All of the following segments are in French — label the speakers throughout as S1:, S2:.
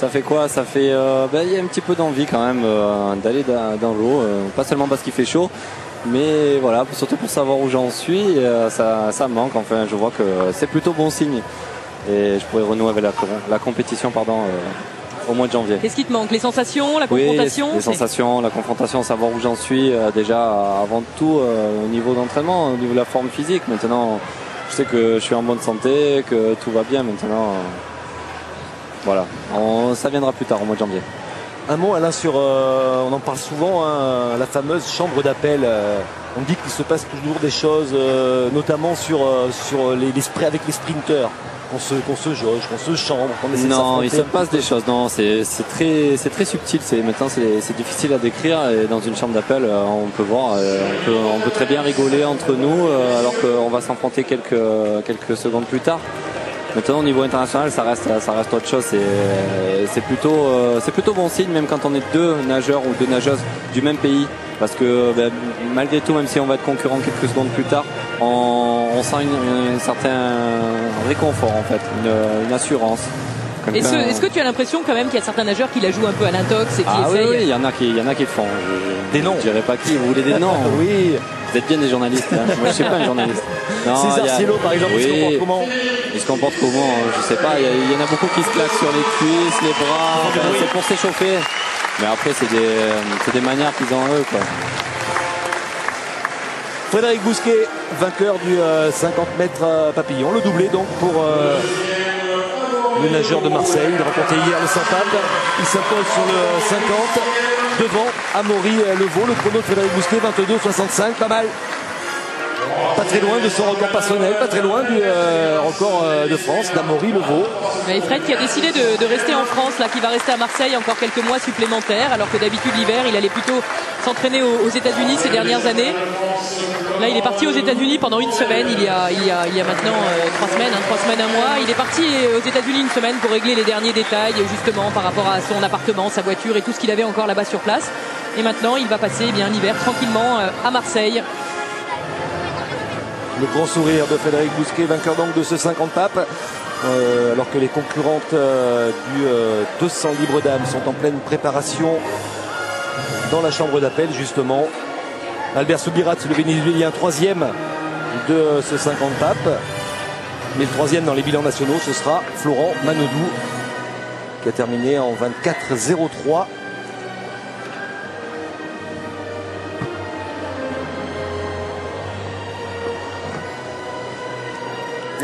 S1: Ça fait quoi? Ça fait, il y a un petit peu d'envie quand même d'aller dans l'eau, pas seulement parce qu'il fait chaud, mais voilà, surtout pour savoir où j'en suis, ça me manque. Enfin, je vois que c'est plutôt bon signe et je pourrais renouer avec la compétition au mois de janvier.
S2: Qu'est-ce qui te manque? Les sensations, la confrontation?
S1: Oui, les sensations, la confrontation, savoir où j'en suis déjà avant tout au niveau d'entraînement, au niveau de la forme physique. Maintenant, je sais que je suis en bonne santé, que tout va bien maintenant. Voilà, ça viendra plus tard au mois de janvier.
S3: Un mot Alain sur, on en parle souvent, hein, la fameuse chambre d'appel. On dit qu'il se passe toujours des choses, notamment sur avec les sprinteurs. Qu'on se jauge, qu'on se chambre, qu'on essaie de s'affronter.
S1: Non, il se passe des choses. Non, c'est très subtil. Maintenant, c'est difficile à décrire. Et dans une chambre d'appel, on peut voir, on peut très bien rigoler entre nous, alors qu'on va s'affronter quelques secondes plus tard. Maintenant, au niveau international, ça reste autre chose. C'est plutôt bon signe, même quand on est deux nageurs ou deux nageuses du même pays. Parce que malgré tout, même si on va être concurrent quelques secondes plus tard, on sent un certain réconfort en fait, une assurance.
S2: Est-ce que tu as l'impression quand même qu'il y a certains nageurs qui la jouent un peu à l'intox et qui essayent?
S1: Oui, il y en a qui le font.
S3: Des noms.
S1: Je dirais pas qui. Vous voulez des noms?
S3: Oui.
S1: Vous êtes bien des journalistes. Hein. Moi, je suis pas un journaliste.
S3: César Cielo, par exemple, il se comporte comment?
S1: Il se comporte comment? Je sais pas. Il y en a beaucoup qui se claquent sur les cuisses, les bras. C'est pour s'échauffer. Mais après, c'est des manières qu'ils ont eux, quoi.
S3: Frédéric Bousquet, vainqueur du 50 mètres papillon. Le doublé donc pour le nageur de Marseille. Il remportait hier le 100 pattes. Il s'impose sur le 50 devant Amaury Levaux. Le chrono de Frédéric Bousquet, 22,65. Pas mal. Pas très loin de son record personnel, pas très loin du record de France d'Amaury Levaux.
S2: Et Fred qui a décidé de rester en France, là, qui va rester à Marseille encore quelques mois supplémentaires, alors que d'habitude l'hiver il allait plutôt s'entraîner aux États-Unis ces dernières années. Là il est parti aux États-Unis pendant une semaine, il y a maintenant 3 semaines, 3 semaines, un mois. Il est parti aux États-Unis une semaine pour régler les derniers détails justement par rapport à son appartement, sa voiture et tout ce qu'il avait encore là-bas sur place. Et maintenant il va passer l'hiver tranquillement à Marseille.
S3: Le grand sourire de Frédéric Bousquet, vainqueur donc de ce 50 papes, alors que les concurrentes du 200 libre dames sont en pleine préparation dans la chambre d'appel justement. Albert Soubirats, le Vénézuélien, 3e de ce 50 papes. Mais le 3e dans les bilans nationaux, ce sera Florent Manodou, qui a terminé en 24,03.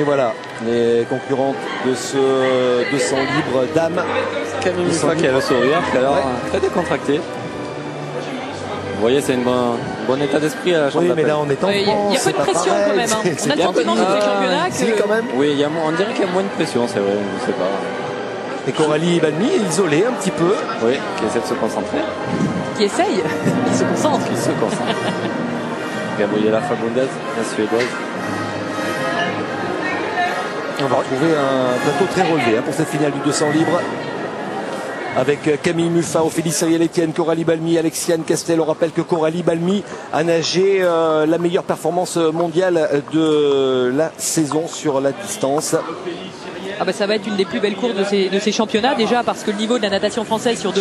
S3: Et voilà, les concurrentes de ce 200 libre dames.
S1: Camille Mufa qui a le sourire, alors très décontracté. Vous voyez, c'est un bon état d'esprit à la chambre d'appel.
S3: Oui, mais là on est en France.
S2: Il y a peu de pression quand même. Hein. On a le sentiment dans ces championnats que...
S3: quand même.
S1: Oui, on dirait qu'il y a moins de pression, c'est vrai, je sais pas.
S3: Et Coralie Balmy est isolée un petit peu.
S1: Oui, qui essaie de se concentrer.
S2: Qui essaye, qui se concentre.
S1: Gabriela Fagundes, la Suédoise.
S3: On va retrouver un plateau très relevé pour cette finale du 200 libre. Avec Camille Muffat, Ophélie Cyril-Etienne, Coralie Balmy, Alexiane Castel. On rappelle que Coralie Balmy a nagé la meilleure performance mondiale de la saison sur la distance.
S2: Ça va être une des plus belles courses de ces championnats déjà parce que le niveau de la natation française sur